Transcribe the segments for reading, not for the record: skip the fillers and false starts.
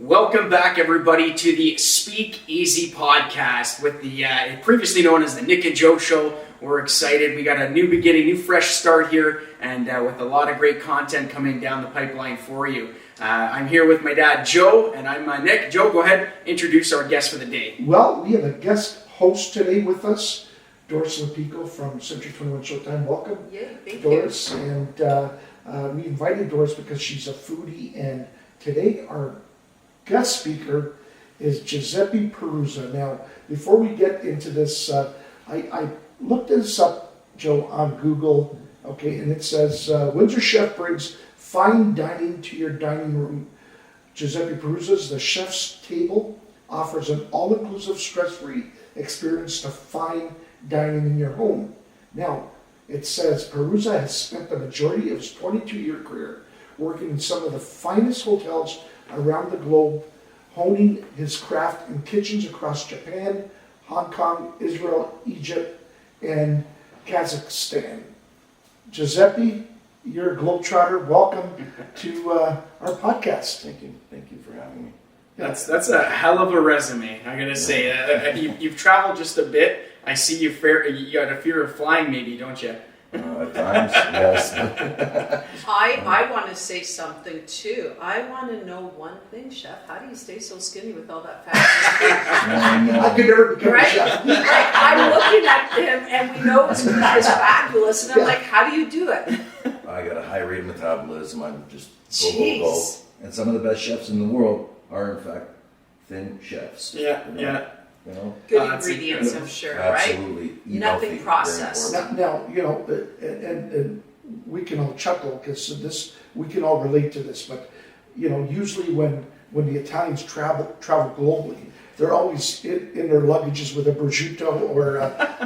Welcome back, everybody, to the Speakeasy Podcast with the previously known as the Nick and Joe Show. We're excited. We got a new beginning, new fresh start here, and with a lot of great content coming down the pipeline for you. I'm here with my dad, Joe, and I'm Nick. Joe, go ahead, introduce our guest for the day. Well, we have a guest host today with us, Doris Lapico from Century 21 Showtime. Welcome, thank Doris. you. And we invited Doris because she's a foodie, and today our guest speaker is Giuseppe Piruzza. Now, before we get into this, I looked this up, Joe, on Google, okay, and it says, Windsor chef brings fine dining to your dining room. Giuseppe Piruzza's The Chef's Table offers an all-inclusive, stress-free experience to fine dining in your home. Now, it says Piruzza has spent the majority of his 22-year career working in some of the finest hotels around the globe, honing his craft in kitchens across Japan, Hong Kong, Israel, Egypt, and Kazakhstan. Giuseppe, you're a globetrotter. Welcome to our podcast. Thank you for having me. That's a hell of a resume, I'm going to say. You've traveled just a bit. I see you got a fear of flying maybe, don't you? At times, yes. I want to say something too. I want to know one thing, Chef. How do you stay so skinny with all that fat? I could never become a chef. Like, I'm looking at him, and we know it's fabulous, and I'm like, how do you do it? I got a high rate of metabolism. I'm just go. Jeez. And some of the best chefs in the world are, in fact, thin chefs. Yeah. You know? Good ingredients, I'm sure, Absolutely. right? Nothing processed. Now, you know, and we can all chuckle because we can all relate to this, but you know, usually when the Italians travel globally, they're always in their luggages with a prosciutto or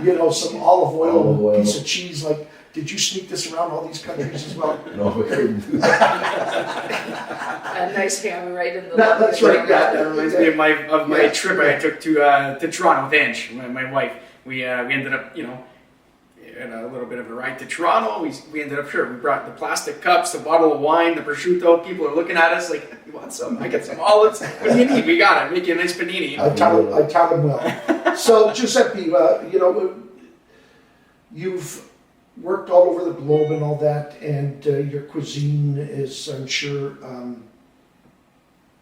you know, some olive oil and a piece of cheese. Like, did you sneak this around all these countries as well? No, we couldn't do that. A nice ham right in the That's right. Yeah, That reminds me of my trip I took to Toronto with Ange, my wife. We ended up, you know, in a little bit of a ride to Toronto. We ended up, we brought the plastic cups, the bottle of wine, the prosciutto. People are looking at us like, you want some? I got some olives. What do you need? We got it. Make you a nice panini. I taught him well. So, Giuseppe, you know, you've worked all over the globe and all that, and your cuisine is, I'm sure,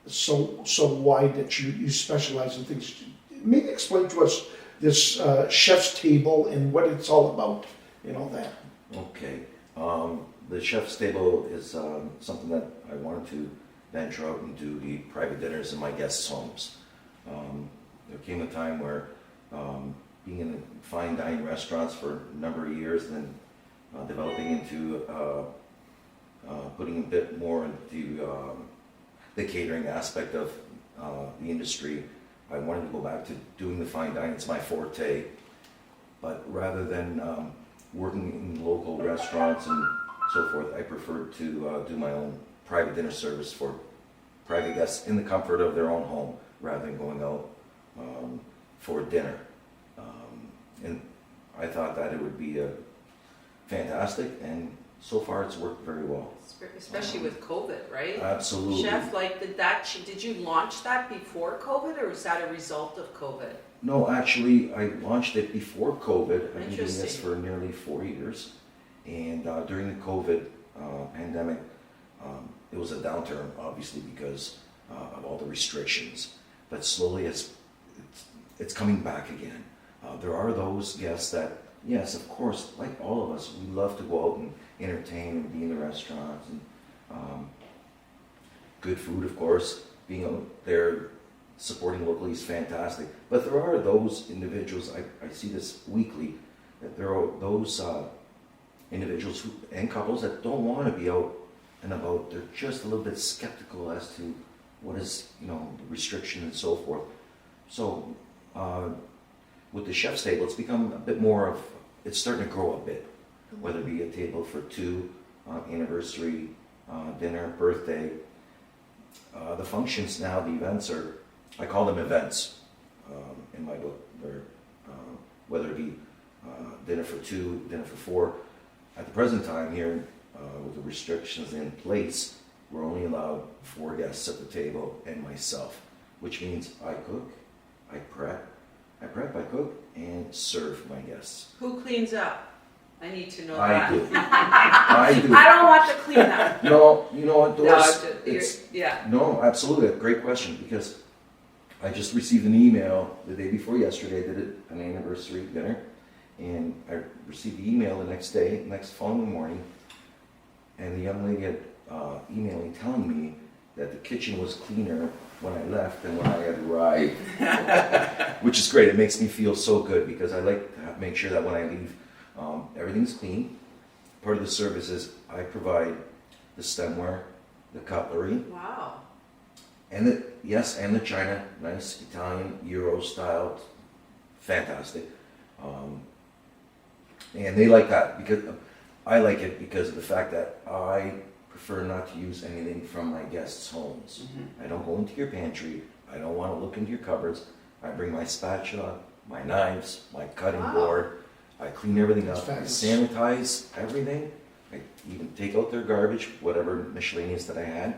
so wide that you specialize in things. Maybe explain to us this chef's table and what it's all about and all that. Okay. The chef's table is something that I wanted to venture out and do the private dinners in my guests' homes. There came a time where being in fine dining restaurants for a number of years, then developing into putting a bit more into the catering aspect of the industry. I wanted to go back to doing the fine dining. It's my forte. But rather than working in local restaurants and so forth, I preferred to do my own private dinner service for private guests in the comfort of their own home rather than going out for dinner. And I thought that it would be fantastic, and so far it's worked very well. Especially with COVID, right? Absolutely. Chef, like, did you launch that before COVID, or was that a result of COVID? No, actually, I launched it before COVID. I've been doing this Interesting. for nearly 4 years, and during the COVID pandemic, it was a downturn, obviously, because of all the restrictions. But slowly, it's coming back again. There are those guests that, yes, of course, like all of us, we love to go out and entertain and be in the restaurants and good food, of course. Being out there supporting locally is fantastic. But there are those individuals, I see this weekly, that there are those individuals and couples that don't want to be out and about. They're just a little bit skeptical as to what is, you know, the restriction and so forth. So with the chef's table, it's become a bit more of, it's starting to grow a bit, whether it be a table for two, anniversary, dinner, birthday. The functions now, the events are, I call them events in my book. They're, whether it be dinner for two, dinner for four. At the present time here, with the restrictions in place, we're only allowed 4 guests at the table and myself, which means I cook, I prep, I cook, and serve my guests. Who cleans up? I need to know I that. do. I do. I don't want the cleanup. No, you know what, Doris? No, It's, yeah. no, absolutely. Great question, because I just received an email the day before yesterday. I did an anniversary dinner, and I received the email the next following morning, and the young lady had emailed me telling me that the kitchen was cleaner when I left than when I had arrived, which is great. It makes me feel so good because I like to make sure that when I leave, everything's clean. Part of the service is I provide the stemware, the cutlery, Wow. and the china, nice Italian Euro style, fantastic. And they like that because I like it because of the fact that I prefer not to use anything from my guests' homes. I don't go into your pantry. I don't want to look into your cupboards. I bring my spatula, my knives, my cutting board. I clean everything up. I sanitize everything. I even take out their garbage, whatever miscellaneous that I had.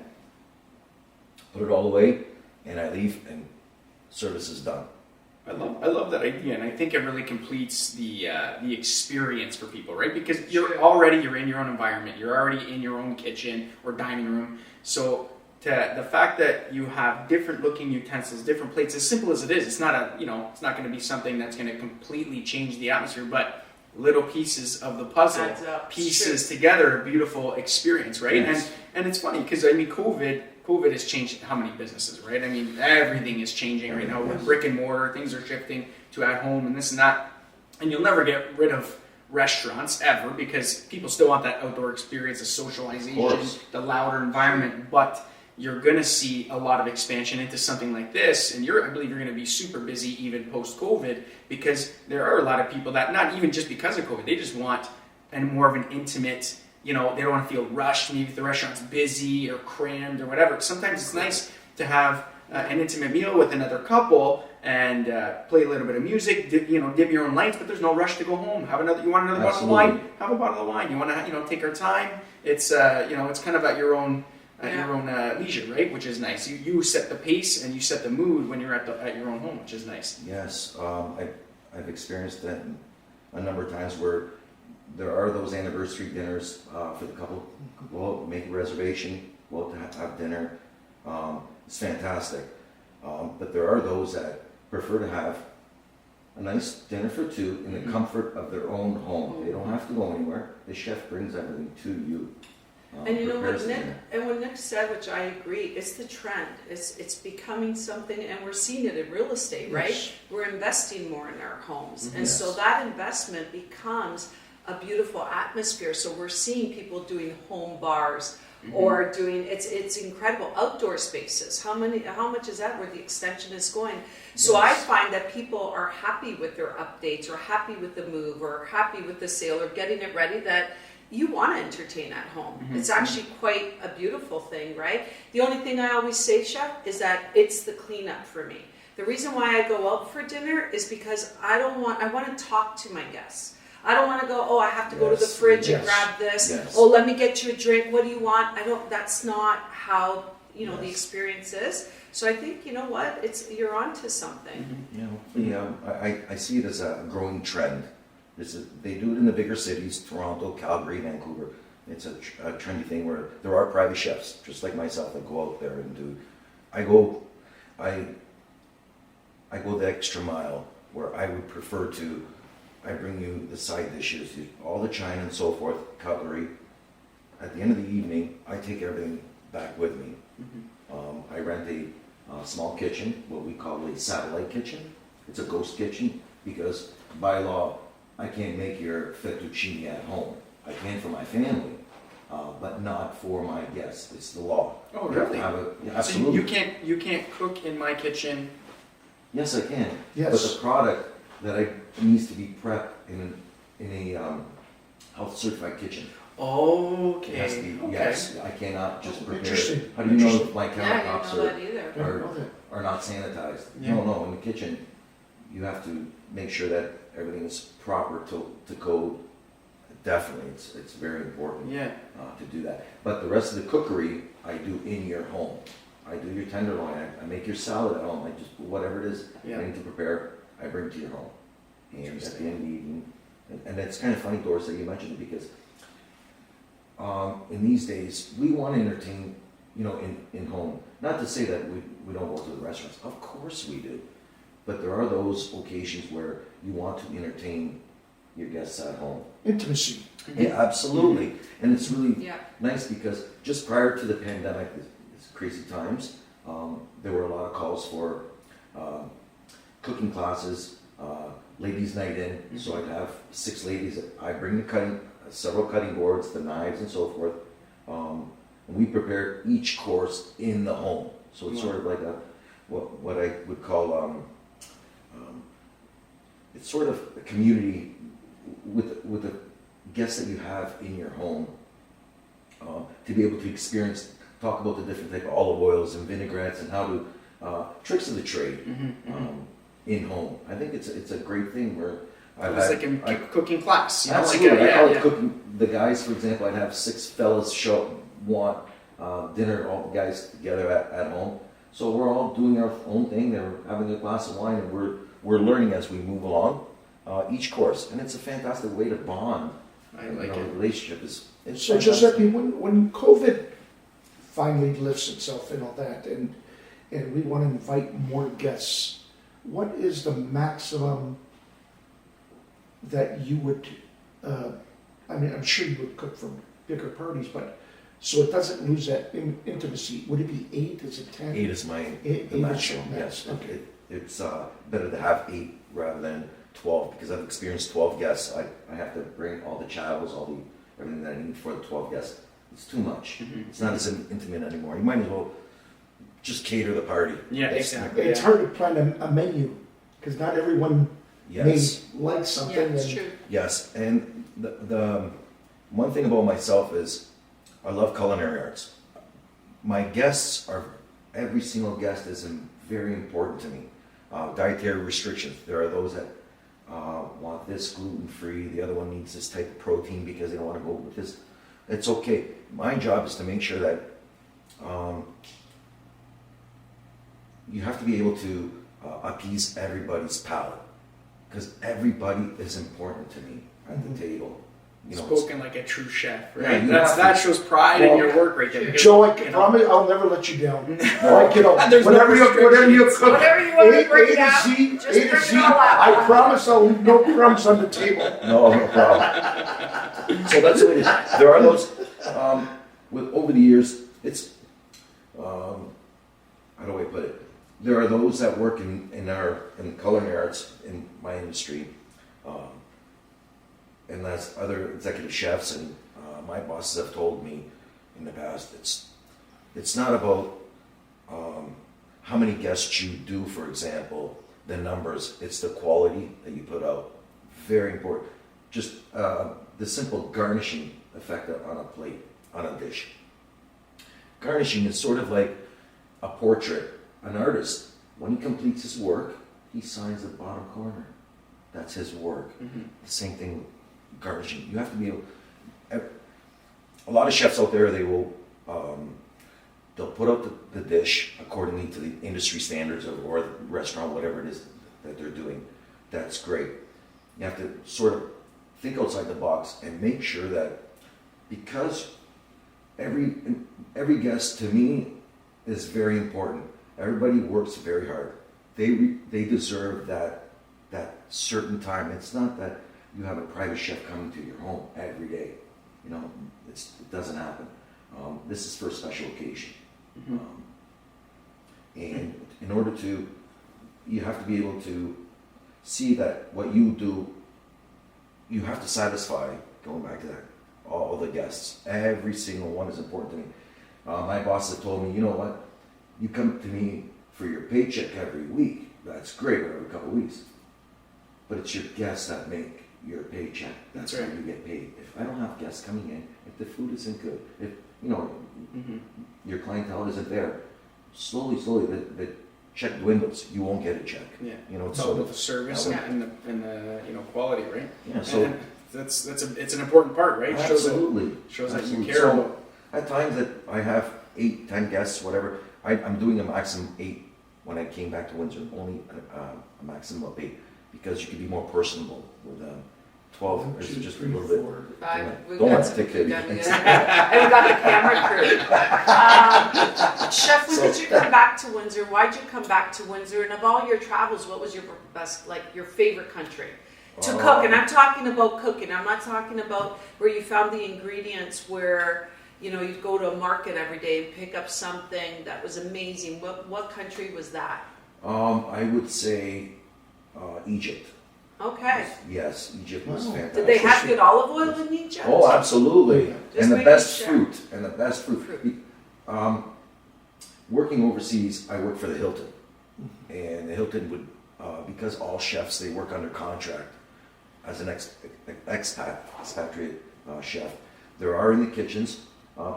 Put it all away, and I leave, and service is done. I love that idea, and I think it really completes the experience for people, right? Because you're in your own environment, you're already in your own kitchen or dining room. So the fact that you have different looking utensils, different plates, as simple as it is, it's not it's not going to be something that's going to completely change the atmosphere, but little pieces of the puzzle, pieces together, a beautiful experience, right? Yes. And it's funny because I mean, COVID has changed how many businesses, right? I mean, everything is changing right now with brick and mortar. Things are shifting to at home and this and that. And you'll never get rid of restaurants ever because people still want that outdoor experience, the socialization, the louder environment. But you're going to see a lot of expansion into something like this. And I believe you're going to be super busy even post-COVID because there are a lot of people that, not even just because of COVID, they just want more of an intimate, they don't want to feel rushed. Maybe if the restaurant's busy or crammed or whatever. Sometimes it's nice to have an intimate meal with another couple and play a little bit of music, dim your own lights, but there's no rush to go home. You want another bottle of wine? Have a bottle of wine. You want to, take our time. It's, it's kind of at your own leisure, right? Which is nice. You set the pace and you set the mood when you're at your own home, which is nice. Yes, I've experienced that a number of times where there are those anniversary dinners for the couple. We'll make a reservation. We'll have dinner. It's fantastic. But there are those that prefer to have a nice dinner for two in the comfort of their own home. They don't have to go anywhere. The chef brings everything to you. And you know what Nick said, which I agree, it's the trend. It's becoming something, and we're seeing it in real estate, right? Yes. We're investing more in our homes, and Yes. so that investment becomes a beautiful atmosphere. So we're seeing people doing home bars or doing it's incredible outdoor spaces. How much is that where the extension is going? So Yes. I find that people are happy with their updates or happy with the move or happy with the sale or getting it ready that you want to entertain at home. It's actually quite a beautiful thing, right? The only thing I always say, Chef, is that it's the cleanup for me. The reason why I go out for dinner is because I want to talk to my guests. I don't want to go, I have to go to the fridge and grab this. Yes. Oh, let me get you a drink. What do you want? That's not how, the experience is. So I think, you're onto something. I see it as a growing trend. They do it in the bigger cities, Toronto, Calgary, Vancouver. It's a trendy thing where there are private chefs, just like myself, that go out there and do. I go the extra mile where I would prefer to. I bring you the side dishes, all the china and so forth, cutlery. At the end of the evening, I take everything back with me. I rent a small kitchen, what we call a satellite kitchen. It's a ghost kitchen because by law, I can't make your fettuccine at home. I can for my family, but not for my guests. It's the law. Oh, really? Absolutely. So you can't cook in my kitchen. Yes, I can. Yes. But the product that needs to be prepped in a health certified kitchen. Okay. It has to be, yes, I cannot just prepare. Interesting. How do you know if my Yeah, I countertops didn't know that either. are not sanitized? Yeah. No, in the kitchen, you have to make sure that everything is proper to code, definitely, it's very important Yeah. to do that. But the rest of the cookery, I do in your home. I do your tenderloin. I make your salad at home. I just whatever it is Yeah. I need to prepare, I bring to your home. And at the Interesting. end of the evening, and it's kind of funny, Doris, that you mentioned it because in these days we want to entertain, in home. Not to say that we don't go to the restaurants. Of course we do. But there are those occasions where you want to entertain your guests at home. Intimacy. Yeah, absolutely. And it's really Yeah. nice because just prior to the pandemic, it's crazy times, there were a lot of calls for cooking classes, ladies' night in. So I'd have 6 ladies. I bring several cutting boards, the knives, and so forth. And we prepare each course in the home. So it's sort of like what I would call it's sort of a community with the guests that you have in your home to be able to talk about the different type of olive oils and vinaigrettes and how to tricks of the trade in home. I think it's a great thing where It was like a cooking class. absolutely. I call it cooking. The guys, for example, I'd have 6 fellas want dinner, all the guys together at home. So we're all doing our own thing. They're having a glass of wine, and we're learning as we move along each course, and it's a fantastic way to bond. I like The it. relationship is. It's So fantastic. Giuseppe, when COVID finally lifts itself and all that, and we want to invite more guests, what is the maximum that you would? I'm sure you would cook for bigger parties, but so it doesn't lose that intimacy. Would it be 8? Is it 10? 8 is my Eight the is maximum. your Yes, max, okay. it's better to have 8 rather than 12 because I've experienced 12 guests. I have to bring all the chattels, everything that I need for the 12 guests. It's too much. It's not as intimate anymore. You might as well just cater the party. Yeah, exactly. It's hard to plan a menu because not everyone Yes. may like something. Yeah, it's and true. Yes, and the one thing about myself is I love culinary arts. My guests every single guest is very important to me. Dietary restrictions. There are those that want this gluten-free, the other one needs this type of protein because they don't want to go with this. It's okay. My job is to make sure that you have to be able to appease everybody's palate because everybody is important to me at the table. Spoken like a true chef, Yeah, right? you have to. That shows pride in your work right there. because, Joe, I can you know, promise I'll never let you down. There's no whatever you cook, Whatever you want to bring A to out, Z, just A to bring Z. it all out. I promise I'll leave no crumbs on the table. No problem. So that's what it is. There are those, over the years, it's, how do I put it? There are those that work in culinary arts in my industry, and that's other executive chefs, and my bosses have told me in the past, it's not about how many guests you do, for example, the numbers, it's the quality that you put out. Very important. Just the simple garnishing effect on a plate, on a dish. Garnishing is sort of like a portrait. An artist, when he completes his work, he signs the bottom corner. That's his work. The same thing, garnishing. You have to be able. A lot of chefs out there, they'll put out the dish accordingly to the industry standards or the restaurant, whatever it is that they're doing. That's great. You have to sort of think outside the box and make sure that because every guest to me is very important. Everybody works very hard. They deserve that certain time. It's not that you have a private chef coming to your home every day. It doesn't happen. This is for a special occasion. And in order to, you have to be able to see that what you do, you have to satisfy, going back to that, all the guests. Every single one is important to me. My boss has told me, you know what? You come to me for your paycheck every week. That's great, or every couple of weeks. But it's your guests that make your paycheck. That's right. how you get paid. If I don't have guests coming in, if the food isn't good, if your clientele isn't there, slowly, the check dwindles. You won't get a check. Yeah. It's It's all sort about of the service Yeah. and the quality, right? yeah. So And it's an important part, right? Absolutely. Shows that you Absolutely. care. So at times that I have 8, 10 guests, whatever, I'm doing a maximum 8 when I came back to Windsor, only a maximum of 8, because you can be more personable with 12. It's just a little bit. We've Don't got want to some take food it. down here. And we got the camera crew. Chef, when did you come back to Windsor? Why'd you come back to Windsor? And of all your travels, what was your best, like your favorite country to cook? And I'm talking about cooking. I'm not talking about where you found the ingredients where, you know, you'd go to a market every day and pick up something that was amazing. What country was that? I would say Egypt. Okay. Yes, Egypt was fantastic. Did they have good olive oil in Egypt? Oh, absolutely. Just And the making best sure. fruit. And the best fruit. Working overseas, I worked for the Hilton. And the Hilton would, because all chefs, they work under contract as an expatriate chef. There are in the kitchens,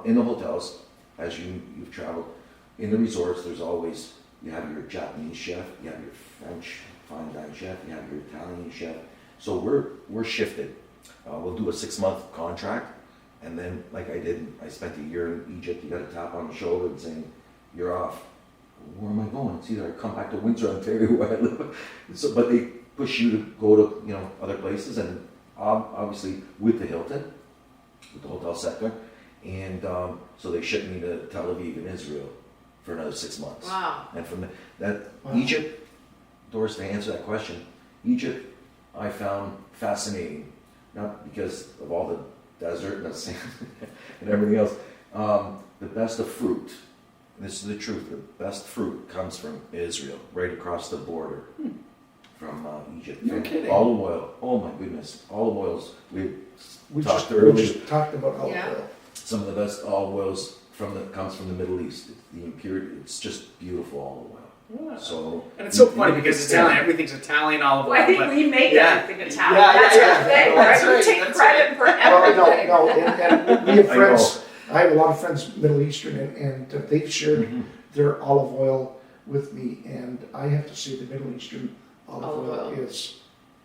in the hotels, as you've traveled. In the resorts, there's always, you have your Japanese chef, you have your French fine dine chef, you have your Italian chef. So we're shifted. We'll do a 6-month contract, and then like I did, I spent a year in Egypt. You got a tap on the shoulder and saying, "You're off." Where am I going? It's either I come back to Windsor, Ontario, where I live. So, but they push you to go to other places, and obviously with the Hilton, with the hotel sector, and so they shipped me to Tel Aviv in Israel for another 6 months. Wow. And from Egypt, Doris, to answer that question, Egypt I found fascinating, not because of all the desert and the sand and everything else. The best of fruit, and this is the truth, the best fruit comes from Israel, right across the border from Egypt. No kidding. Olive oil, oh my goodness, olive oils, we just talked about olive Yeah. oil. some of the best olive oils comes from the Middle East. The impurity, it's just beautiful olive oil. Yeah. So, And it's so funny because Italian, everything's Italian olive oil. Well, I think but- we make yeah. everything Italian. Yeah, That's yeah, our thing, yeah. right? That's We right, take that's credit for Well, everything. no, and we have I friends. I have a lot of friends Middle Eastern, and they've shared Mhm. their olive oil with me, and I have to say the Middle Eastern olive Olive oil oil. is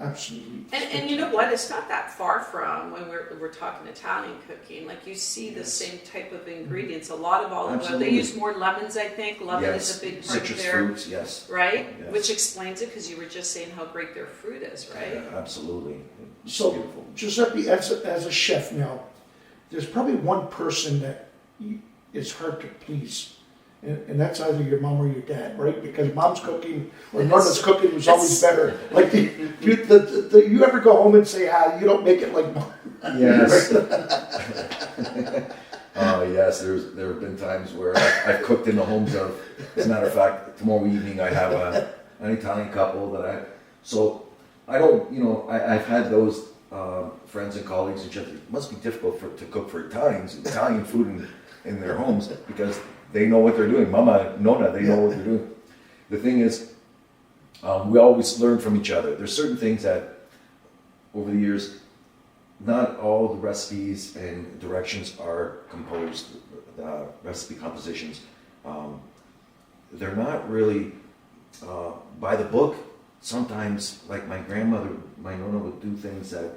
absolutely. And you know what? It's not that far from when we're talking Italian cooking. Like you see the same type of ingredients. A lot of olive oil. Absolutely. They use more lemons, I think. Lemon is a big part citrus of their fruits, yes. right, Yes. which explains it because you were just saying how great their fruit is, right? Yeah, absolutely. It's So, beautiful. Giuseppe, as a chef now, there's probably one person that is hard to please. And that's either your mom or your dad, right? Because mom's cooking or Norma's cooking was always better. Like, you ever go home and say, you don't make it like mom? Yes. Yes, there have been times where I've cooked in the homes of, as a matter of fact, tomorrow evening I have an Italian couple that I don't, I've had those friends and colleagues who just, it must be difficult to cook for Italian food in their homes because they know what they're doing. Mama, Nonna, they know what they're doing. The thing is, we always learn from each other. There's certain things that, over the years, not all the recipes and directions are composed, the recipe compositions. They're not really by the book. Sometimes, like my grandmother, my Nonna would do things that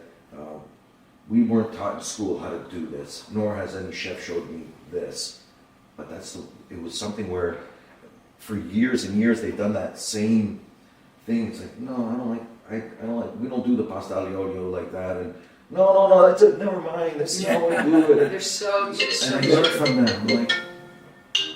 we weren't taught in school how to do this, nor has any chef showed me this. But it was something where for years and years they've done that same thing. It's like, no, I don't like, we don't do the pasta aglio olio like that. And no, that's it, never mind, this is how we do it. They're so just. And I learned from them. I'm like,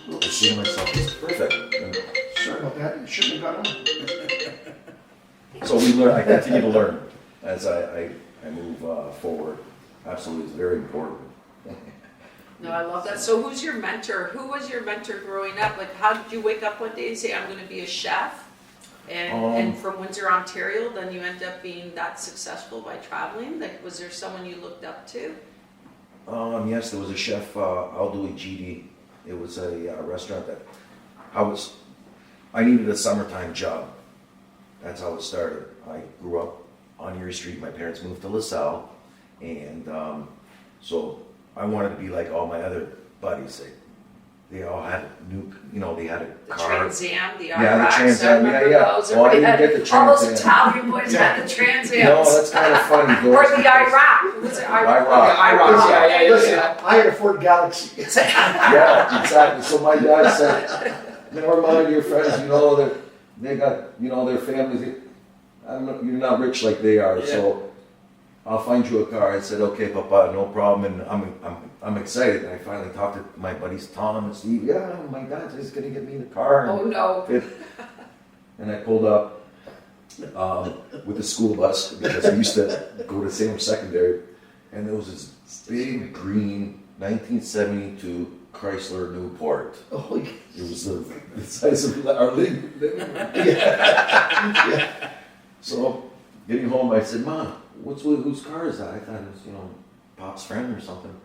I say to myself, it's perfect. And Sorry about that. You shouldn't have got on. so we learn. I continue to learn as I move forward. Absolutely, it's very important. No, I love that. So who's your mentor? Who was your mentor growing up? Like, how did you wake up one day and say, I'm going to be a chef? And from Windsor, Ontario, then you end up being that successful by traveling? Like, was there someone you looked up to? Yes, there was a chef, Aldo Egidi. It was a restaurant that I needed a summertime job. That's how it started. I grew up on Erie Street. My parents moved to LaSalle. And so I wanted to be like all my other buddies. they all had new, they had a The car. Trans Am, the Yeah, the IROCs, Trans I Am, remember yeah. those. Oh, I Everybody didn't get had- the all those Trans Am. Italian boys had the Trans Ams. No, that's kind of funny. Or Doris, the because- Iraq. Was it Iraq? IROC. IROC, yeah. Listen, I had a Ford Galaxy. Yeah, exactly. So my dad said, never mind your friends, they got, their families. You're not rich like they are, so I'll find you a car. I said, okay, Papa, no problem. And I'm excited. And I finally talked to my buddies Tom and Steve. Yeah, my dad is going to get me the car. Oh, no. And I pulled up with the school bus because we used to go to Salem Secondary, and there was this big green 1972 Chrysler Newport. Oh, yeah. It was the size of our living room. Yeah. So getting home, I said, "Mom, whose car is that?" I thought it was, Pop's friend or something.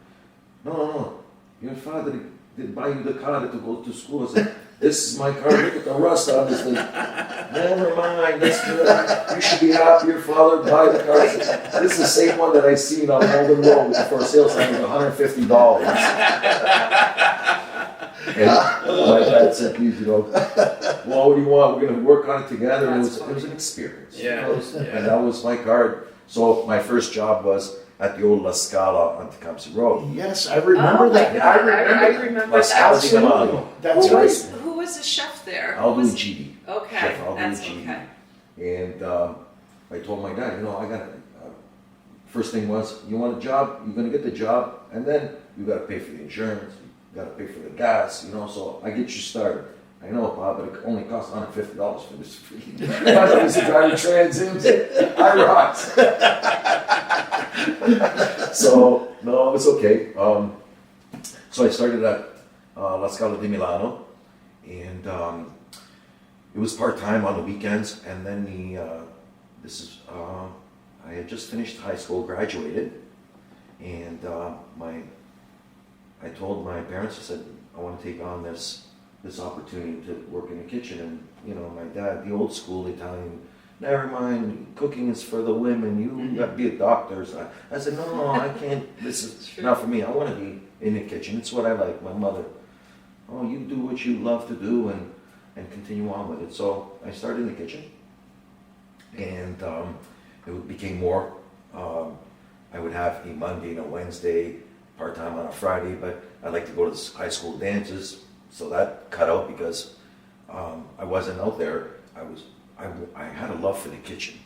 No. Your father did buy you the car to go to school. I said, "This is my car. Look at the rust on this thing." Never mind. You should be happy your father buy the car. I said, this is the same one that I seen on Holden Road with the for sale sign of $150. And my dad said, "Please, well, what do you want? We're going to work on it together." And it was an experience. Yeah. And that was my card. So my first job was at the old La Scala on Tecumseh Road. Yes, I remember Oh, my that. God. I I remember. remember La Scala that. di Milano. That's Who right. was the chef there? Aldo Who was- Gidi. Okay, Chef Aldo that's Gidi. okay. And I told my dad, I got first thing was, you want a job, you're going to get the job, and then you got to pay for the insurance, you got to pay for the gas, so I get you started. I know, Bob, but it only costs $150 for this freaking I used to drive Trans Ams. I rocks. So, no, it was okay. So I started at La Scala di Milano, and it was part-time on the weekends, and then I had just finished high school, graduated, and I told my parents, I said, I want to take on this opportunity to work in the kitchen. And my dad, the old school Italian, never mind, cooking is for the women, you got to be a doctor. So I said, no, I can't, this is not for me. I want to be in the kitchen. It's what I like. My mother, you do what you love to do and continue on with it. So I started in the kitchen, and it became more. I would have a Monday and a Wednesday, part-time on a Friday, but I like to go to the high school dances. So that cut out because I wasn't out there. I had a love for the kitchen.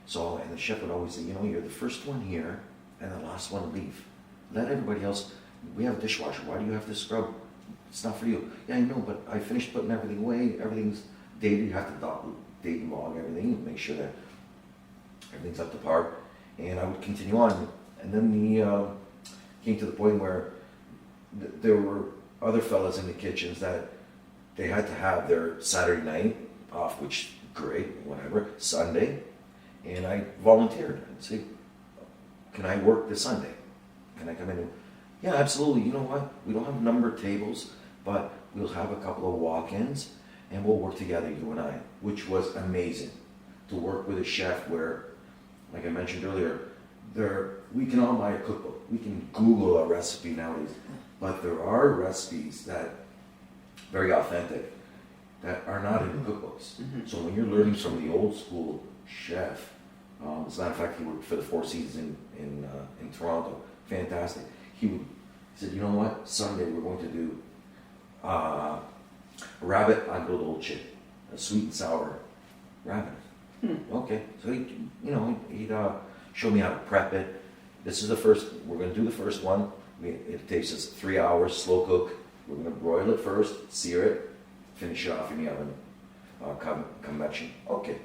So, and the chef would always say, you're the first one here and the last one to leave. Let everybody else, we have a dishwasher. Why do you have to scrub? It's not for you. Yeah, I know, but I finished putting everything away. Everything's dated. You have to date and log everything and make sure that everything's up to par. And I would continue on. And then came to the point where there were other fellas in the kitchens that they had to have their Saturday night off, which great, whatever, Sunday, and I volunteered. I'd say, can I work this Sunday? Can I come in? Yeah, absolutely. You know what? We don't have numbered tables, but we'll have a couple of walk-ins, and we'll work together, you and I, which was amazing to work with a chef where, like I mentioned earlier, we can all buy a cookbook. We can Google a recipe nowadays. But there are recipes that very authentic that are not in cookbooks. Mm-hmm. So when you're learning from the old school chef, as a matter of fact, he worked for the Four Seasons in Toronto. Fantastic. He said, you know what? Sunday we're going to do rabbit agro dolce, a sweet and sour rabbit. Okay. So he'd show me how to prep it. This is the first. We're going to do the first one. It takes us 3 hours, slow cook. We're going to broil it first, sear it, finish it off in the oven, convection. Okay.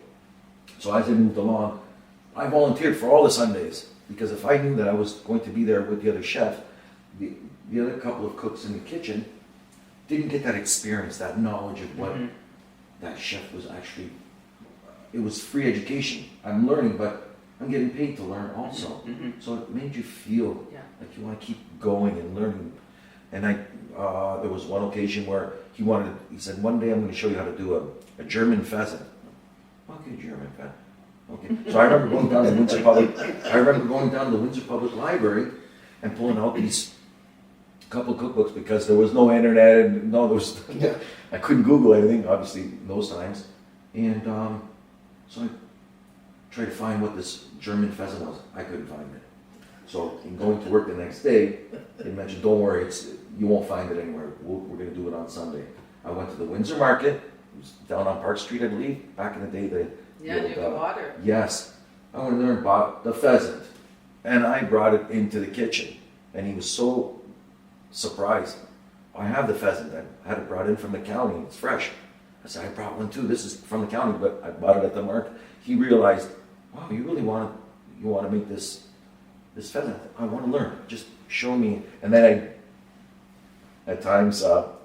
So as I moved along, I volunteered for all the Sundays because if I knew that I was going to be there with the other chef, the other couple of cooks in the kitchen didn't get that experience, that knowledge of what that chef was actually. It was free education. I'm learning, but I'm getting paid to learn also. Mm-hmm. So it made you feel like you want to keep going and learning. And there was one occasion where he said, one day I'm going to show you how to do a German pheasant. Okay, German pheasant. Okay. So I remember going down to Windsor Public. Windsor Public Library and pulling out these couple cookbooks because there was no internet and no, there was, Yeah. I couldn't Google anything, obviously, in those times. And so I tried to find what this German pheasant was. I couldn't find it. So in going to work the next day, they mentioned, don't worry, you won't find it anywhere. We're going to do it on Sunday. I went to the Windsor Market. It was down on Park Street, I believe. Back in the day, near the water. Yes. I went there and bought the pheasant. And I brought it into the kitchen. And he was so surprised. I have the pheasant. I had it brought in from the county. It's fresh. I said, I brought one too. This is from the county, but I bought it at the market. He realized, wow, you really want to make this pheasant. I want to learn. Just show me. And then I, at times,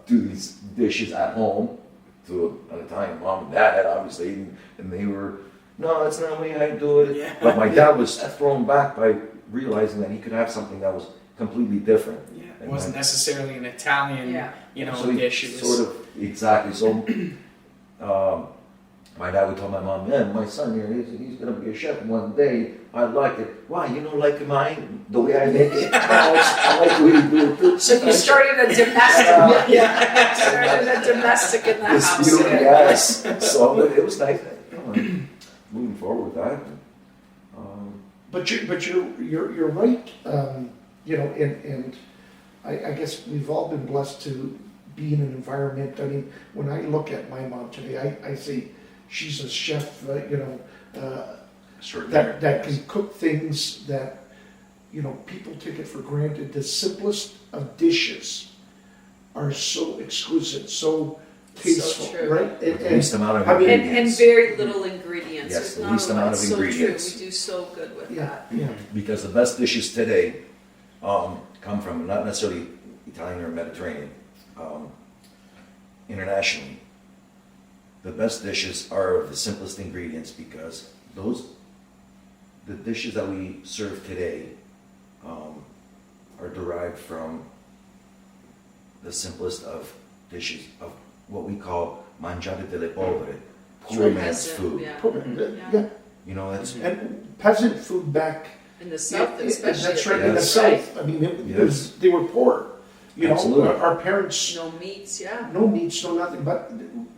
do these dishes at home to an Italian mom and dad, obviously, and they were, no, that's not the way I do it. Yeah. But my dad was thrown back by realizing that he could have something that was completely different. Yeah, it wasn't necessarily an Italian, So he dish. It was sort of, exactly. So my dad would tell my mom, yeah, my son here, he's going to be a chef one day. I like it. Why? You don't like mine? The way I make it? I like the way you do it too. So you started a domestic. Started a domestic in the house. Yes. So it was nice. Moving forward with that. But you're right. And I guess we've all been blessed to be in an environment. I mean, when I look at my mom today, I say she's a chef. That can cook things that people take it for granted. The simplest of dishes are so exquisite, so tasteful, true. right? With the least amount of I mean, ingredients. And very little ingredients. Yes, There's the least amount of ingredients. So true. We do so good with that. Yeah. Because the best dishes today come from not necessarily Italian or Mediterranean. Internationally, the best dishes are of the simplest ingredients because the dishes that we serve today are derived from the simplest of dishes of what we call mangiare delle povere, poor man's Peasant, food. yeah. Yeah. You know, that's And peasant food back In the south, Yeah, especially. that's right, in the Yes. south. I mean, Yes. they were poor. Absolutely. Our parents, No meats, yeah. no meats, no nothing, but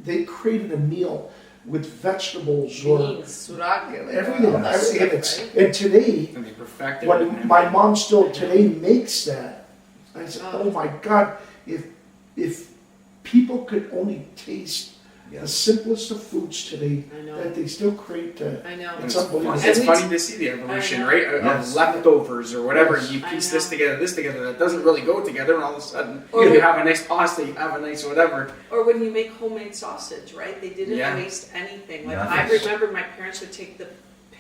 they created a meal with vegetables or Beans, surake, everything. all that And, stuff, right? and today, and they perfected it. when my mom still today makes that, I said, Oh. oh my God, if people could only taste the yes. simplest of foods today, I know. that they still create. I know. And It's it's unbelievable. it's And funny to see the evolution, I know. right? Of Yes. leftovers or whatever, Yes. and you I piece know. this together, that doesn't really go together, and all of a sudden, Or you we- have a nice pasta, you have a nice whatever. Or when you make homemade sausage, right? They didn't Yeah. waste anything. Like Nothing. I remember my parents would take the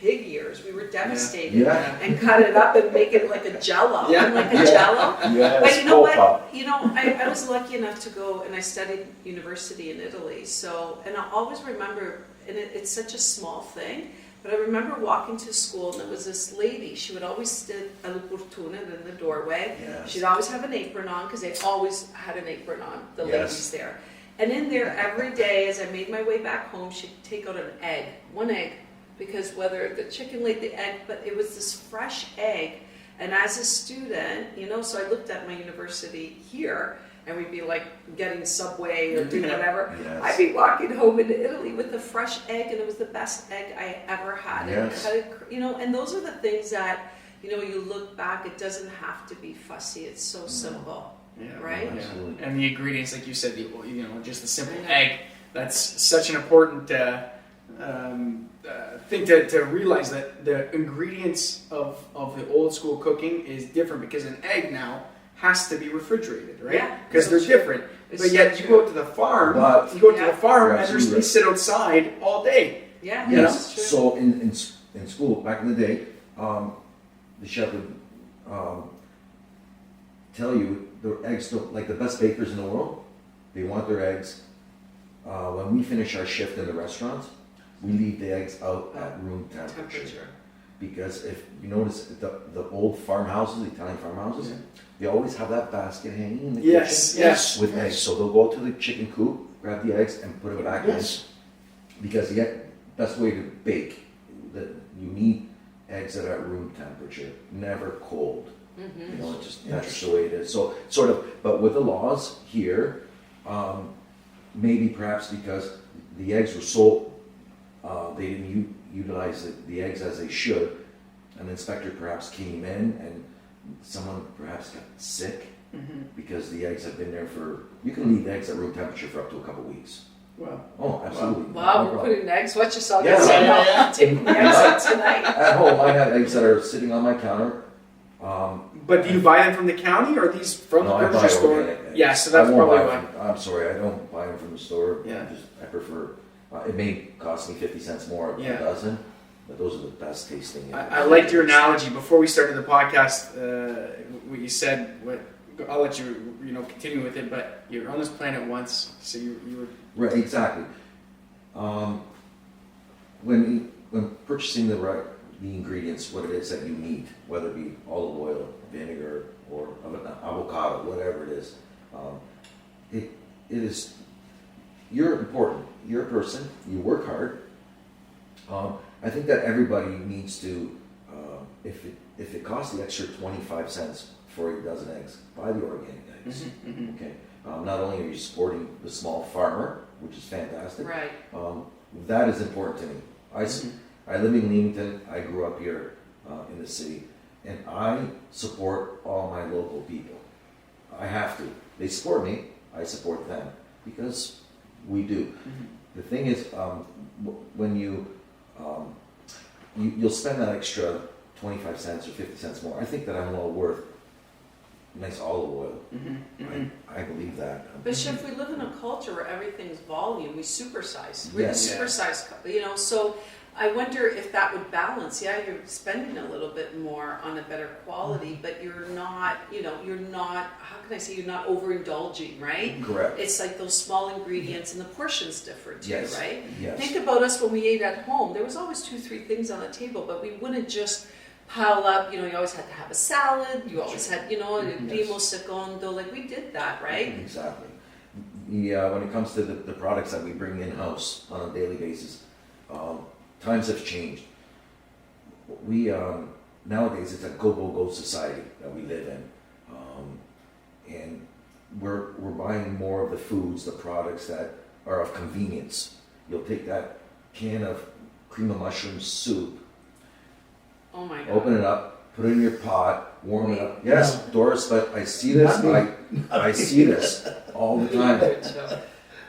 pig ears. We were devastated. Yeah. And cut it up and make it like a jello. Yeah. Like a jello. Yes. But you know Popa. what? I was lucky enough to go and I studied university in Italy. So, and I always remember, and it's such a small thing, but I remember walking to school and there was this lady. She would always sit at the portuna in the doorway. Yes. She'd always have an apron on because they always had an apron on, the Yes. ladies there. And in there every day as I made my way back home, she'd take out an egg, one egg, because whether the chicken laid the egg, but it was this fresh egg. And as a student, so I looked at my university here, and we'd be like getting Subway or doing whatever. Yes. I'd be walking home into Italy with a fresh egg, and it was the best egg I ever had. Yes. And those are the things that, you look back, it doesn't have to be fussy. It's so simple. Yeah, Right? yeah. Absolutely. And the ingredients, like you said, just the simple I know. egg. That's such an important thing to realize, that the ingredients of the old school cooking is different because an egg now has to be refrigerated, right? Yeah, Because so they're true. different. It's But so yet you true. go to the farm, But- you go to Yeah. the farm, You're and absolutely they right. sit outside all day. Yeah. Yes. that's true. So in school back in the day, the chef would tell you the eggs don't, like the best bakers in the world. They want their eggs. When we finish our shift in the restaurants, we leave the eggs out at room temperature. Because if you notice the old farmhouses, Italian farmhouses, they always have that basket hanging in the Yes, kitchen yes. with eggs. So they'll go to the chicken coop, grab the eggs, and put it back Yes. in. Because the best way to bake, that you need eggs that are at room temperature, never cold. Mm-hmm. You know, it just that's the way it is. So sort of, but with the laws here, maybe perhaps because the eggs were sold, they didn't utilize the eggs as they should. An inspector perhaps came in and someone perhaps got sick because the eggs have been there for. You can leave eggs at room temperature for up to a couple weeks. Wow. Oh, absolutely. Wow, No we're problem. putting eggs. What you saw? Yeah. Taking the eggs out tonight. At home, I have eggs that are sitting on my counter. But do you buy them from the county or are these from No, the I grocery buy store? organic eggs. Yeah, so that's I won't probably buy why. them I'm sorry, I don't buy them from the store. Yeah. I prefer. It may cost me 50 cents more a Yeah. dozen, but those are the best tasting. I liked your analogy before we started the podcast. What you said. I'll let you continue with it. But you're on this planet once, so you were. Right, exactly. When purchasing the ingredients, what it is that you need, whether it be olive oil, vinegar, or avocado, whatever it is, it is. You're important. You're a person. You work hard. I think that everybody needs to, if it costs the extra 25 cents for a dozen eggs, buy the organic eggs. Okay. Not only are you supporting the small farmer, which is fantastic. Right. That is important to me. I live in Leamington. I grew up here in the city, and I support all my local people. I have to. They support me. I support them because we do. The thing is, when you'll spend that extra 25 cents or 50 cents more. I think that I'm well worth nice olive oil. I believe that. Bishop, we live in a culture where everything's volume. We supersize. We're Yes. the supersize, so I wonder if that would balance. Yeah, you're spending a little bit more on a better quality, but you're not, how can I say, you're not overindulging, right? Correct. It's like those small ingredients and the portion's different too, Yes. right? Yes. Think about us when we ate at home. There was always 2-3 things on the table, but we wouldn't just pile up, you always had to have a salad, you always had, primo secondo, like we did that, right? Exactly. When it comes to the products that we bring in-house on a daily basis, times have changed. We nowadays it's a go society that we live in, and we're buying more of the foods, the products that are of convenience. You'll take that can of cream of mushroom soup, Oh my God. open it up, put it in your pot, warm it up. Yes, Doris, but I see this. I see this all the time.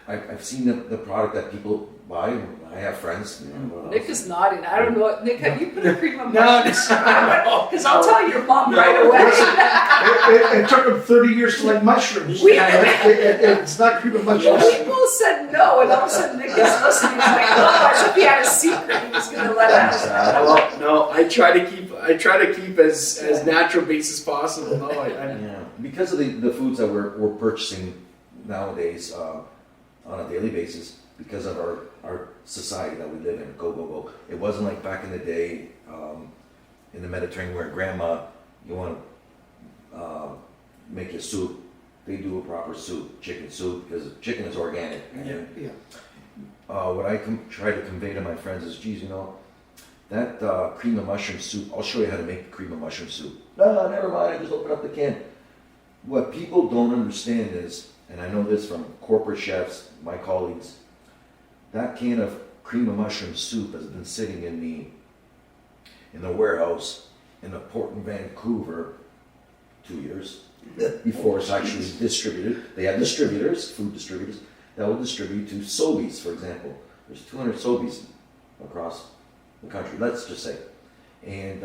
I've seen the product that people buy. I have friends. Nick is nodding. I don't know. Nick, have you put a cream of No, mushroom? Because I'll tell your mom right away. It took them 30 years to like mushrooms. It's not cream of mushrooms. People said no, and all of a sudden Nick is listening. He's like, oh, as if he had a secret he was going to let us. Well, no, I try to keep as natural based as possible. No, Yeah, because of the foods that we're purchasing nowadays on a daily basis, because of our society that we live in, go. It wasn't like back in the day in the Mediterranean where grandma, you want to make your soup, they do a proper soup, chicken soup, because chicken is organic. Yeah. What I try to convey to my friends is, geez, that cream of mushroom soup, I'll show you how to make cream of mushroom soup. No, never mind, I just open up the can. What people don't understand is, and I know this from corporate chefs, my colleagues, that can of cream of mushroom soup has been sitting in the warehouse in the port in Vancouver 2 years before it's actually distributed. They have distributors, food distributors, that will distribute to Sobeys, for example. There's 200 Sobeys across the country, let's just say. And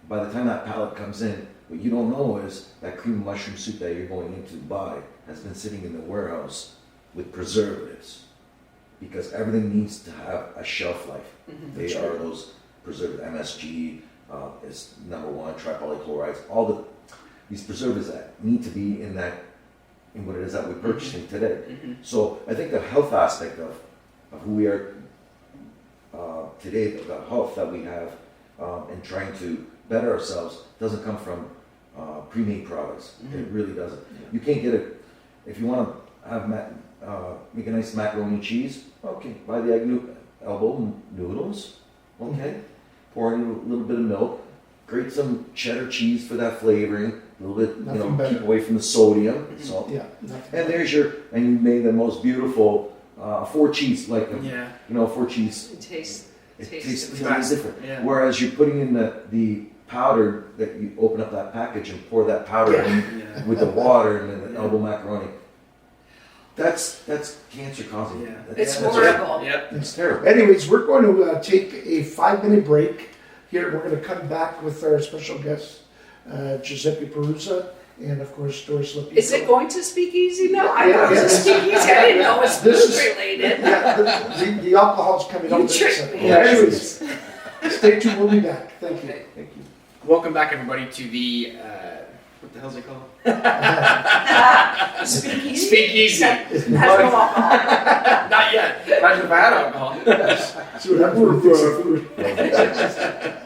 by the time that pallet comes in, what you don't know is that cream of mushroom soup that you're going in to buy has been sitting in the warehouse with preservatives, because everything needs to have a shelf life. They are those preservatives. MSG is number one, tripolychlorides, all these preservatives that need to be in what it is that we're purchasing today. So I think the health aspect of who we are today, the health that we have, and trying to better ourselves doesn't come from pre-made products. It really doesn't. You can't get it if you want to have make a nice macaroni and cheese. Okay, buy the elbow noodles. Okay, pour in a little bit of milk, grate some cheddar cheese for that flavoring. A little bit, Nothing better. keep away from the sodium. So, Yeah. nothing. and there's and you made the most beautiful 4 cheese, like, 4 cheese. It tastes It tasty. tastes totally different. Yeah. Whereas you're putting in the powder, that you open up that package and pour that powder in with the water and the elbow macaroni. That's cancer causing. Yeah. It's that's horrible. Yep. It's terrible. Anyways, we're going to take a 5-minute break here. We're going to come back with our special guest, Giuseppe Piruzza, and of course, Doris Lapico. Is it going to Speakeasy now? I Yeah, thought it was a yes. Speakeasy. I didn't know it was This food is- related. Yeah, the alcohol's coming You out. tricked me. Anyways, stay tuned. We'll be back. Thank you. Okay. Thank you. Welcome back, everybody, to the what the hell's it called? Speakeasy? Speakeasy. Has no alcohol. Not yet. Imagine if I had alcohol. See what happens with food.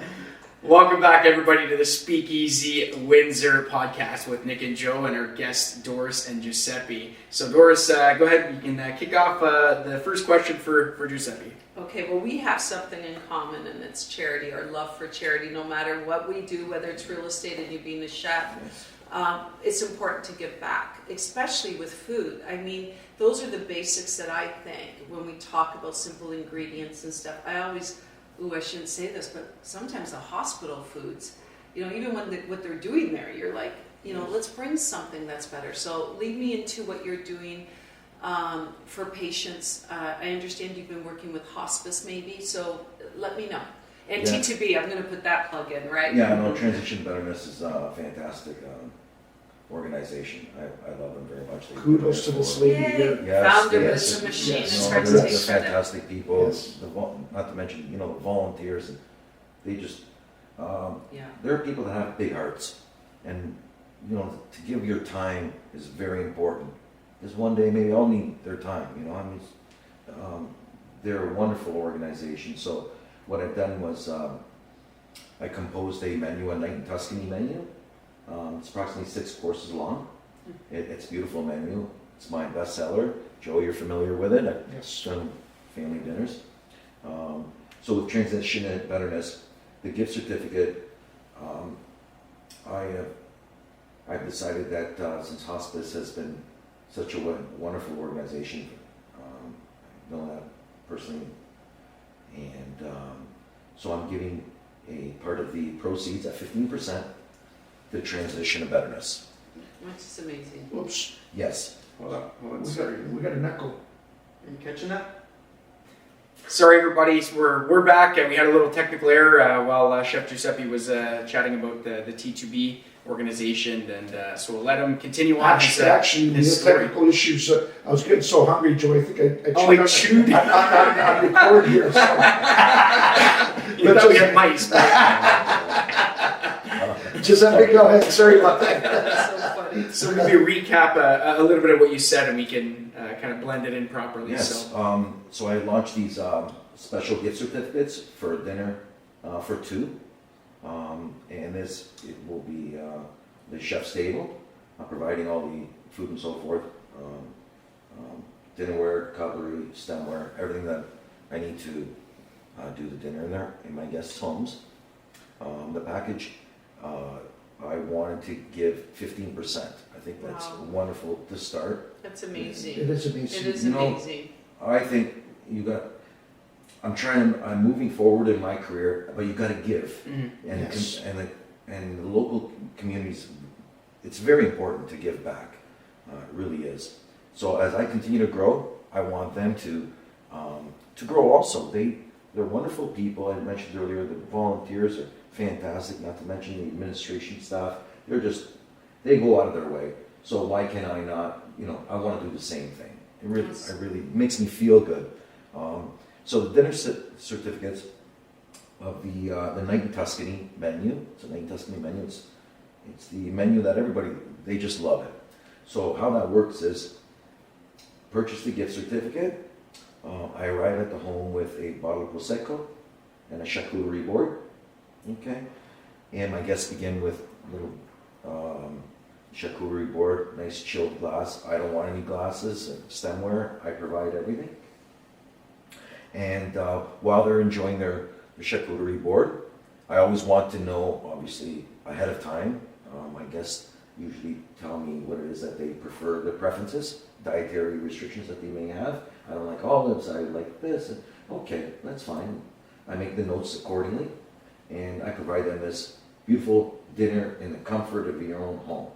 Welcome back, everybody, to the Speakeasy Windsor Podcast with Nick and Joe and our guests Doris and Giuseppe. So, Doris, go ahead. You can kick off the first question for Giuseppe. Okay, well, we have something in common, and it's charity, our love for charity. No matter what we do, whether it's real estate and you being a chef, it's important to give back, especially with food. I mean, those are the basics that I think when we talk about simple ingredients and stuff. I always, I shouldn't say this, but sometimes the hospital foods, even when what they're doing there, you're like, let's bring something that's better. So lead me into what you're doing for patients. I understand you've been working with hospice maybe, so let me know. And Yeah. T2B, I'm going to put that plug in, right? Yeah, no, Transition Betterness is a fantastic organization. I love them very much. They Kudos to this lady here. Yes, Found it, yes. it's a machine. Yes. It's No, hard to they're take credit. fantastic people. Yes. Not to mention, the volunteers, and they just, Yeah. there are people that have big hearts, and to give your time is very important. Because one day maybe I'll need their time. They're a wonderful organization. So what I've done was I composed a menu, a Night in Tuscany menu. It's approximately 6 courses long. It's a beautiful menu. It's my bestseller. Joe, you're familiar with it. I've Yes. done family dinners. So with Transition and Betterness, the gift certificate, I've decided that since hospice has been such a wonderful organization, I know that personally, and so I'm giving a part of the proceeds at 15% to Transition and Betterness. Which is amazing. Oops. Yes. Hold on. We got an echo. Are you catching that? Sorry, everybody. We're back. We had a little technical error while Chef Giuseppe was chatting about the T2B organization, and so we'll let him continue on. Actually, we his had story. technical issues. I was getting so hungry, Joe. I think I he chewed. on record here. So. You thought we had mice. Giuseppe, go ahead. Sorry about that. That's so funny. So maybe recap a little bit of what you said, and we can kind of blend it in properly. Yes. So. So I launched these special gift certificates for dinner for 2. And it will be the chef's table, providing all the food and so forth, dinnerware, cutlery, stemware, everything that I need to do the dinner in my guests' homes. The package, I wanted to give 15%. I think that's Wow. wonderful to start. That's amazing. It is amazing. It is You know, amazing. I think I'm moving forward in my career, but you got to give. Mhm. And Yes. and the local communities, it's very important to give back. It really is. So as I continue to grow, I want them to grow also. They're wonderful people. I mentioned earlier the volunteers are fantastic. Not to mention the administration staff. They go out of their way. So why can I not? I want to do the same thing. Yes. It really makes me feel good. So the dinner certificates of the Night in Tuscany menu. It's a Night in Tuscany menu. It's the menu that they just love it. So how that works is purchase the gift certificate. I arrive at the home with a bottle of Prosecco and a charcuterie board. Okay. And my guests begin with a little charcuterie board, nice chilled glass. I don't want any glasses and stemware. I provide everything. And while they're enjoying their charcuterie board, I always want to know, obviously, ahead of time. My guests usually tell me what it is that they prefer, their preferences, dietary restrictions that they may have. I don't like olives, I like this. And, okay, that's fine. I make the notes accordingly, and I provide them this beautiful dinner in the comfort of your own home.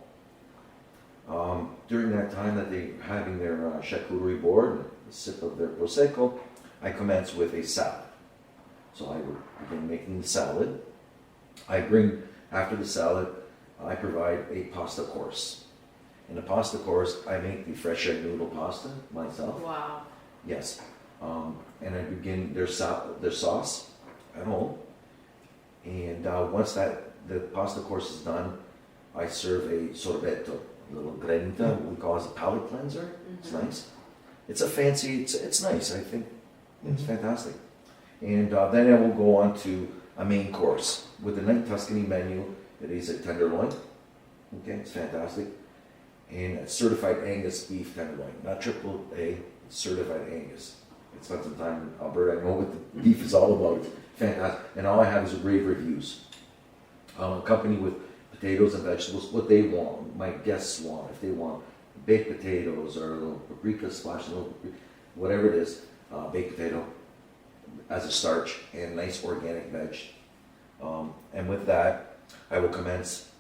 During that time that they're having their charcuterie board, a sip of their Prosecco, I commence with a salad. So I would begin making the salad. After the salad, I provide a pasta course. In the pasta course, I make the fresh egg noodle pasta myself. Wow. Yes. And I begin their sauce at home. And once the pasta course is done, I serve a sorbetto, a little granita, we call it a palate cleanser. Mm-hmm. It's nice. It's a fancy, it's nice, I think. It's fantastic. And then I will go on to a main course. With the Night Tuscany menu, it is a tenderloin. Okay, it's fantastic. And it's certified Angus beef tenderloin. Not triple A, it's certified Angus. I spent some time in Alberta, I know what the beef is all about. Fantastic. And all I have is rave reviews. Accompanied with potatoes and vegetables, what they want, my guests want. If they want baked potatoes or a little paprika splash, whatever it is, baked potato as a starch and nice organic veg. And with that, I will commence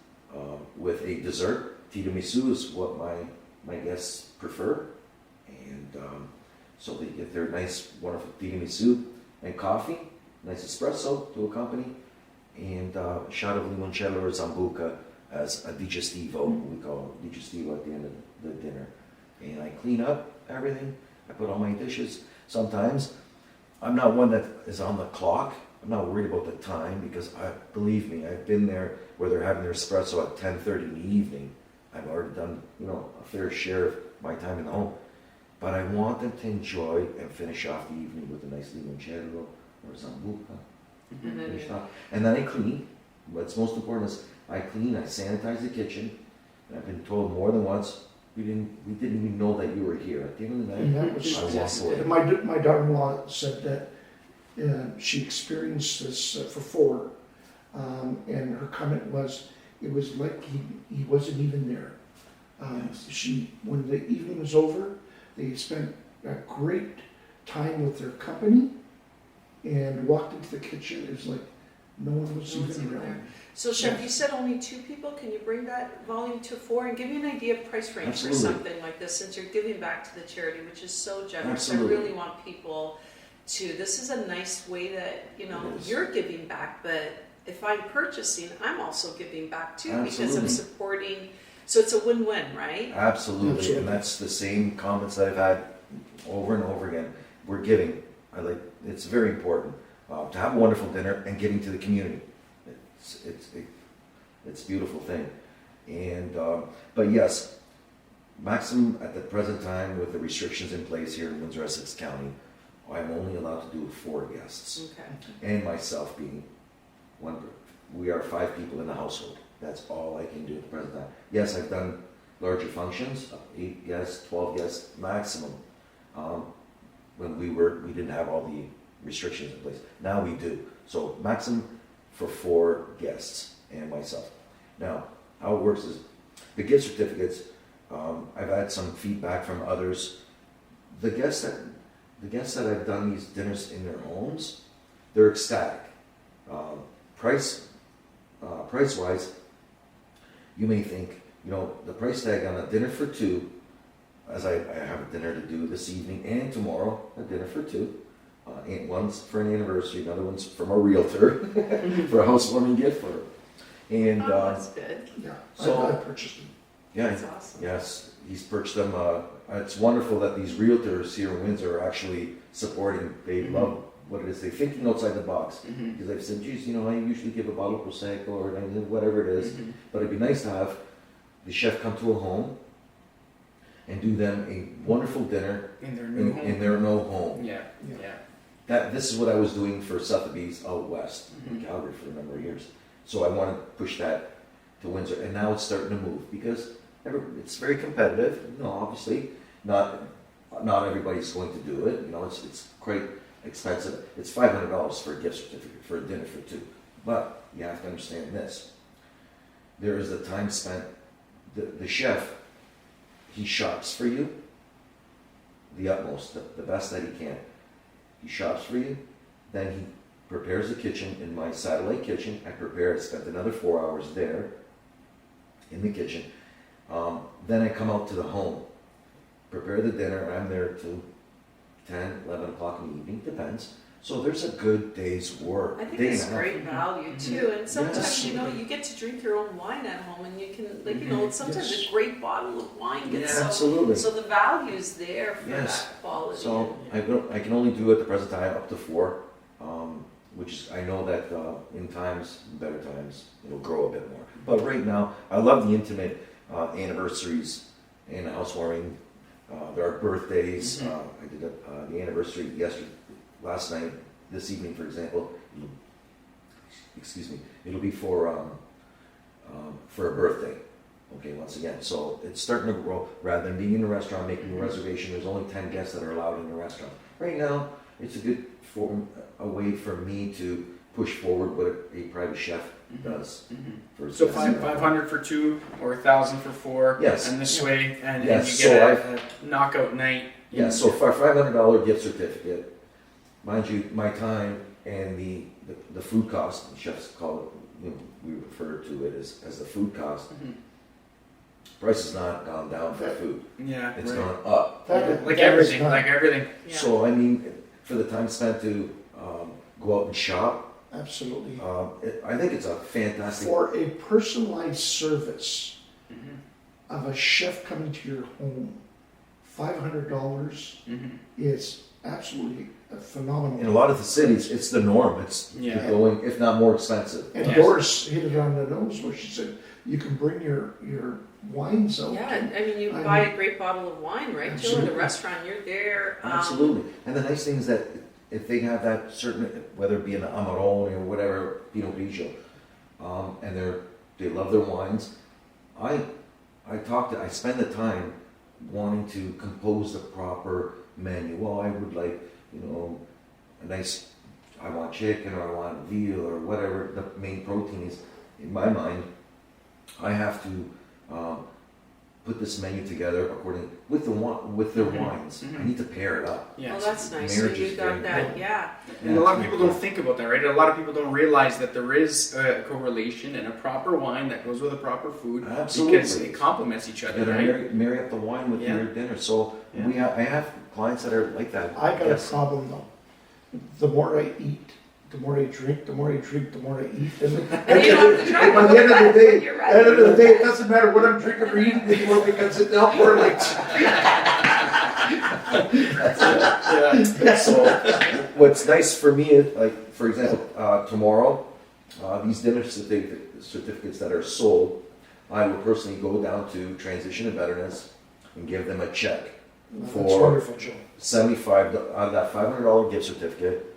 with a dessert. Tiramisu is what my guests prefer. And so they get their nice, wonderful tiramisu and coffee, nice espresso to accompany, and a shot of limoncello or zambuca as a digestivo, we call it digestivo at the end of the dinner. And I clean up everything, I put all my dishes. Sometimes I'm not one that is on the clock. I'm not worried about the time because believe me, I've been there where they're having their espresso at 10:30 in the evening. I've already done, a fair share of my time in the home. But I want them to enjoy and finish off the evening with a nice limoncello or zambuca. And then I clean. What's most important is I clean, I sanitize the kitchen. And I've been told more than once, we didn't even know that you were here. At the end of the night, And that was, I walk away. my daughter-in-law said that she experienced this for 4, and her comment was, it was like he wasn't even there. When the evening was over, they spent a great time with their company and walked into the kitchen. It was like no one was even around. So, Chef, you said only 2 people. Can you bring that volume to 4 and give me an idea of price range Absolutely. for something like this, since you're giving back to the charity, which is so generous. Absolutely. I really want people to, this is a nice way that, Yes. you're giving back, but if I'm purchasing, I'm also giving back too, because I'm Absolutely. supporting, so it's a win-win, right? Absolutely. Absolutely. And that's the same comments that I've had over and over again. We're giving. It's very important to have a wonderful dinner and giving to the community. It's a beautiful thing. And but yes, maximum at the present time with the restrictions in place here in Windsor Essex County, I'm only allowed to do 4 guests, Okay. and myself being one. We are 5 people in the household. That's all I can do at the present time. Yes, I've done larger functions, 8 guests, 12 guests maximum. When we didn't have all the restrictions in place. Now we do. So maximum for 4 guests and myself. Now, how it works is the gift certificates. I've had some feedback from others. The guests that I've done these dinners in their homes, they're ecstatic. Price-wise, you may think, the price tag on a dinner for 2, as I have a dinner to do this evening and tomorrow, a dinner for 2. One's for an anniversary, another one's from a realtor for a housewarming gift for her. And That's good. Yeah, So- I purchased them. yeah, That's awesome. yes, he's purchased them. It's wonderful that these realtors here in Windsor are actually supporting. They love what it is. They're thinking outside the box. Because they've said, geez, I usually give a bottle of Prosecco or whatever it is. But it'd be nice to have the chef come to a home and do them a wonderful dinner In their new home. in their no home. Yeah. This is what I was doing for Sotheby's out west in Calgary for a number of years. So I want to push that to Windsor, and now it's starting to move because it's very competitive. Obviously, not everybody's going to do it. It's quite expensive. It's $500 for a gift certificate for a dinner for 2. But you have to understand this. There is a time spent, the chef, he shops for you the utmost, the best that he can. He shops for you, then he prepares the kitchen. In my satellite kitchen, I spent another 4 hours there in the kitchen. Then I come out to the home, prepare the dinner. I'm there till 10, 11 o'clock in the evening, depends. So there's a good day's work. I think it's great value too, and sometimes Yes. you get to drink your own wine at home, and you can sometimes a great bottle of wine gets absolutely. so the value's there for Yes. that quality. So I can only do at the present time up to 4, which is, I know that in better times, it'll grow a bit more. But right now, I love the intimate anniversaries and housewarming. There are birthdays. I did the anniversary last night, this evening, for example. It'll be for a birthday. Okay, once again, so it's starting to grow. Rather than being in a restaurant, making a reservation, there's only 10 guests that are allowed in the restaurant. Right now, it's a good a way for me to push forward what a private chef does. For So 500 for 2 or 1,000 for 4. Yes. And this way, and Yes. you get So a knockout night. Yeah, so for a $500 gift certificate, mind you, my time and the food cost, the chefs call it, we refer to it as the food cost. Price has not gone down for food. Yeah, It's right. gone up. Like everything. Yeah. So, I mean, for the time spent to go out and shop, Absolutely. I think it's a fantastic... For a personalized service of a chef coming to your home, $500 is absolutely phenomenal. In a lot of the cities, it's the norm. It's going, if not more expensive. And Doris hit it on the nose where she said, you can bring your wines out. Yeah, I mean, you buy a great bottle of wine, right? Absolutely. Too, in a restaurant, you're there. Absolutely. And the nice thing is that if they have that certain, whether it be an Amarone or whatever, Pinot Grigio, and they love their wines, I spend the time wanting to compose the proper menu. Well, I would like, a nice, I want chicken or I want veal or whatever the main protein is. In my mind, I have to put this menu together according with their wines. I need to pair it up. Yes. Oh, that's nice. So Marriage you is got very that, important. yeah. And a lot of people don't think about that, right? A lot of people don't realize that there is a correlation and a proper wine that goes with a proper food. Absolutely. Because it complements each other, You gotta right? marry up the wine with your dinner. So I have clients that are like that. I got Yes. a problem though. The more I eat, the more I drink, the more I drink, the more I eat. And you don't have to try by the end of the day, You're at the end of right. the day, it doesn't matter what I'm drinking or eating anymore because it now correlates. So what's nice for me is, like, for example, tomorrow, these dinner certificates that are sold, I will personally go down to Transition and Betterness and give them a check That's for wonderful, Joe. $75 out of that $500 gift certificate.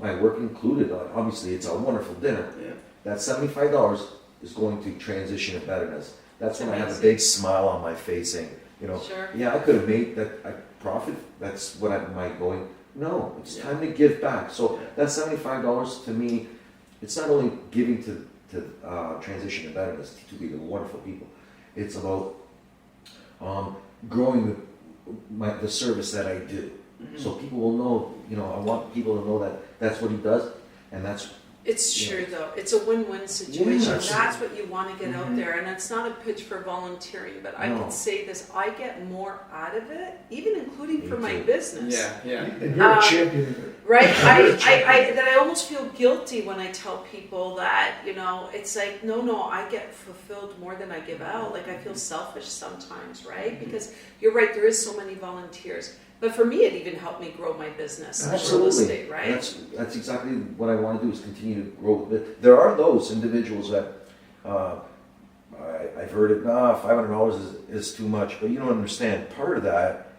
My work included. Obviously, it's a wonderful dinner. Yeah. That $75 is going to Transition and Betterness. That's when I have a big smile on my face, saying, Sure. yeah, I could have made that I profit. That's what I'm going. No, it's time to give back. So that $75 to me, it's not only giving to Transition and Betterness, to be the wonderful people. It's about growing the service that I do. So people will know, I want people to know that that's what he does, and that's... It's true though. It's a win-win situation. Yes. That's what you want to get out there. And it's not a pitch for volunteering, but I can say this, I get more out of it, even including for my business. Yeah. And you're a champion of it. Right? I almost feel guilty when I tell people that, it's like, no, I get fulfilled more than I give out. Like I feel selfish sometimes, right? Because you're right, there is so many volunteers. But for me, it even helped me grow my business in real Absolutely. estate, right? That's exactly what I want to do, is continue to grow. There are those individuals that I've heard it, $500 is too much, but you don't understand. Part of that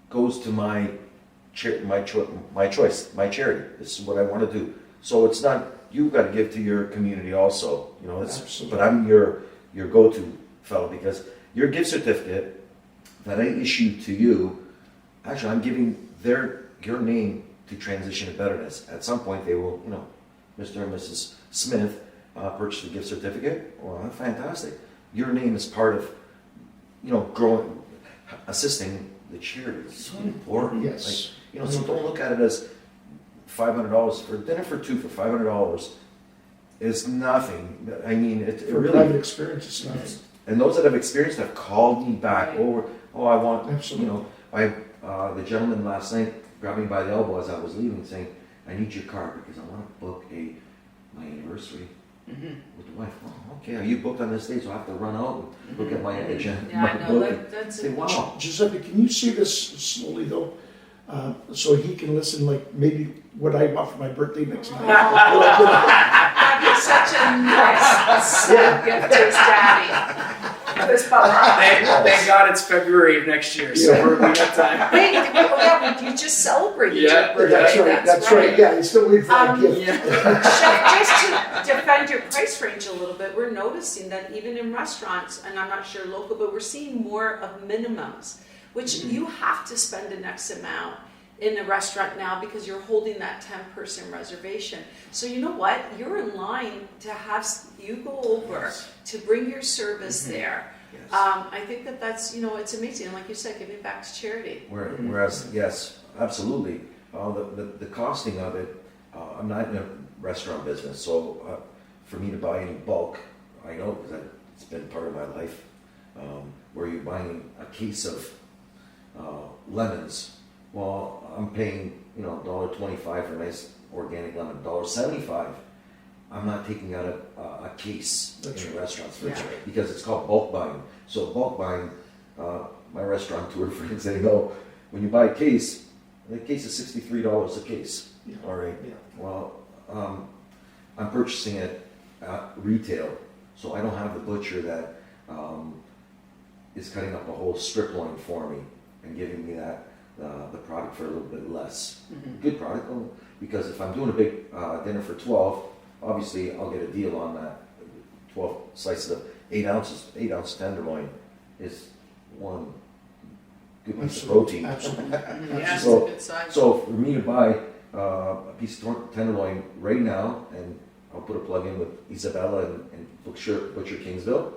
goes to my choice, my charity. This is what I want to do. So it's not, you've got to give to your community also. Absolutely. But I'm your go-to fellow, because your gift certificate that I issue to you, actually, I'm giving your name to Transition to Betterness. At some point, they will, Mr. and Mrs. Smith purchased a gift certificate. Well, fantastic. Your name is part of, growing, assisting the charity. It's so important. Yes. So don't look at it as $500 for dinner for two for $500 is nothing. I mean, it For really. private experience, it's nice. And those that have experienced have called me back over. Oh, I want. Absolutely. The gentleman last night grabbed me by the elbow as I was leaving, saying, "I need your card because I want to book my anniversary with the wife." Oh, okay. Are you booked on this day? So I have to run out and look at my agenda. Yeah, I know. That's Say, wow. Giuseppe, can you say this slowly though, so he can listen? Like maybe what I want for my birthday next night. That'd be such a nice son gift to his daddy. Thank God it's February of next year, so we got time. Wait, you just celebrated your birthday. That's right. Yeah, he's still waiting for that gift. Chef, just to defend your price range a little bit, we're noticing that even in restaurants, and I'm not sure local, but we're seeing more of minimums, which you have to spend an X amount in a restaurant now because you're holding that 10-person reservation. So you know what? You're in line to have you go over to bring your service there. Yes. I think that's, it's amazing. And like you said, giving back to charity. Whereas, yes, absolutely. The costing of it, I'm not in a restaurant business, so for me to buy in bulk, I know because it's been part of my life, where you're buying a case of lemons. Well, I'm paying, $1.25 for a nice organic lemon, $1.75. I'm not taking out a case in restaurants because it's called bulk buying. So bulk buying, my restaurateur friends, they know when you buy a case, the case is $63 a case. Yeah. All right. Yeah. Well, I'm purchasing it at retail, so I don't have the butcher that is cutting up a whole strip loin for me and giving me the product for a little bit less. Good product, because if I'm doing a big dinner for 12, obviously I'll get a deal on that. 12 slices of 8 ounces, 8 ounce tenderloin is one good piece of protein. Absolutely. Yeah, it's a So, good size. so for me to buy a piece of tenderloin right now, and I'll put a plug in with Isabella and Butcher Kingsville.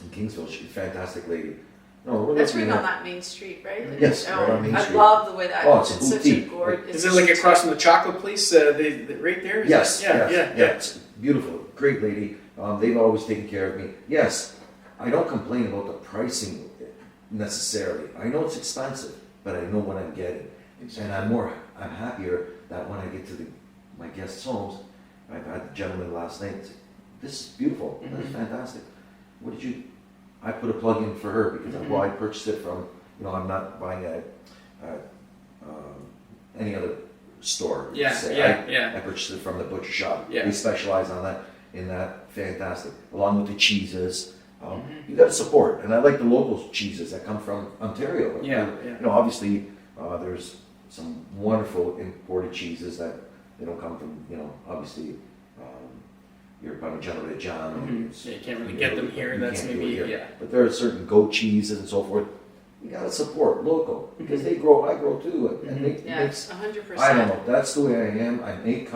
And Kingsville, she's a fantastic lady. No, we're That's looking right on at- that Main Street, right? Yes, right on Main Street. I love the way that Oh, it's a such a boutique. gorgeous. Is it like across from the chocolate place, right there? Is Yes, that- yeah, it's beautiful, great lady. They've always taken care of me. Yes, I don't complain about the pricing necessarily. I know it's expensive, but I know what I'm getting, and I'm happier that when I get to my guests' homes. I've had the gentleman last night say, "This is beautiful. This is fantastic. What did you?" I put a plug in for her because I purchased it from. I'm not buying at any other store. I purchased it from the butcher shop. Yeah. We specialize in that. Fantastic. Along with the cheeses. You got to support, and I like the local cheeses that come from Ontario. Obviously, there's some wonderful imported cheeses that they don't come from. Obviously, your Parmigiano Reggiano. You can't really get them here. That's maybe But there are certain goat cheeses and so forth. You got to support local because they grow. I grow too, and they. Yes, 100%. I don't know. That's the way I am. I make.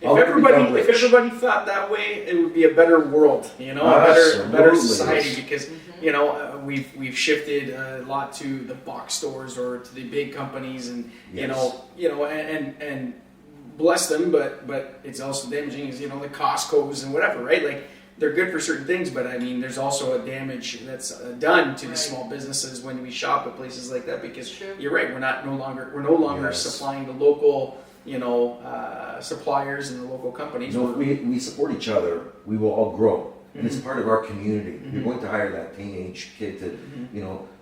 If everybody thought that way, it would be a better world, a better society. Because we've shifted a lot to the box stores or to the big companies, and and bless them, but it's also damaging. Is the Costco's and whatever, right? Like they're good for certain things, but I mean, there's also a damage that's done to the small businesses when we shop at places like that. Because you're right, we're no longer supplying the local. Suppliers and the local companies. If we support each other, we will all grow, and it's part of our community. You're going to hire that teenage kid to,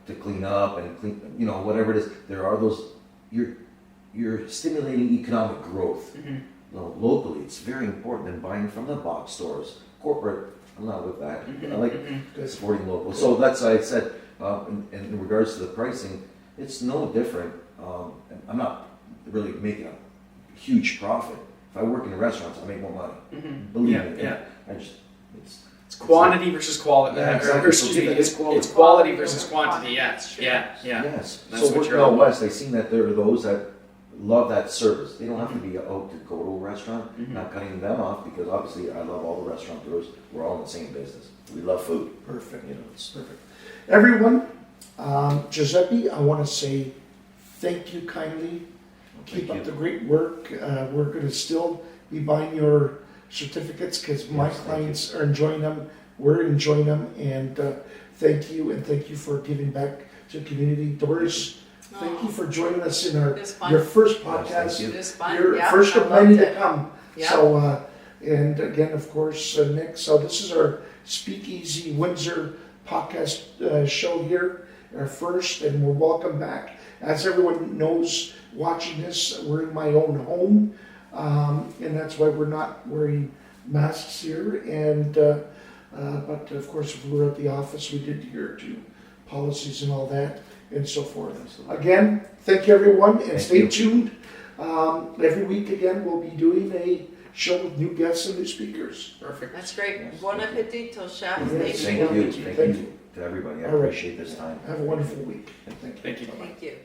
to clean up and clean, whatever it is. There are those. You're stimulating economic growth. Locally, it's very important than buying from the box stores. Corporate, I'm not with that. I like supporting local. So that's why I said, in regards to the pricing, it's no different. I'm not really making a huge profit. If I work in the restaurants, I make more money. Believe me. Yeah. It's quantity versus quality. Yeah, exactly. It's quality versus quantity. Yeah. Yes. That's So what working you're all out about. west, I've seen that there are those that love that service. They don't have to be out to go to a restaurant. Not cutting them off, because obviously I love all the restaurateurs. We're all in the same business. We love food. Perfect. You know, it's Perfect. Everyone, Giuseppe, I want to say thank you kindly. Keep up the great work. We're going to still be buying your certificates because my clients are enjoying them. We're enjoying them, and thank you, and thank you for giving back to the community. Doris, thank you for joining us in your first podcast. It was fun. Your Yeah, first I of many loved to it. come. Yeah. So, and again, of course, Nick. So this is our Speakeasy Windsor podcast show here, our first, and we're welcome back. As everyone knows, watching this, we're in my own home, and that's why we're not wearing masks here. And but of course, if we were at the office, we did adhere to policies and all that, and so forth. Absolutely. Again, thank you everyone, and Thank stay you. tuned. Every week again, we'll be doing a show with new guests and new speakers. Perfect. That's great. Yes. Bon appetit, chef. Yes. Thank you. Thank you to everybody. I All right. appreciate this time. Have a wonderful week. Thank you. Thank you. Thank you.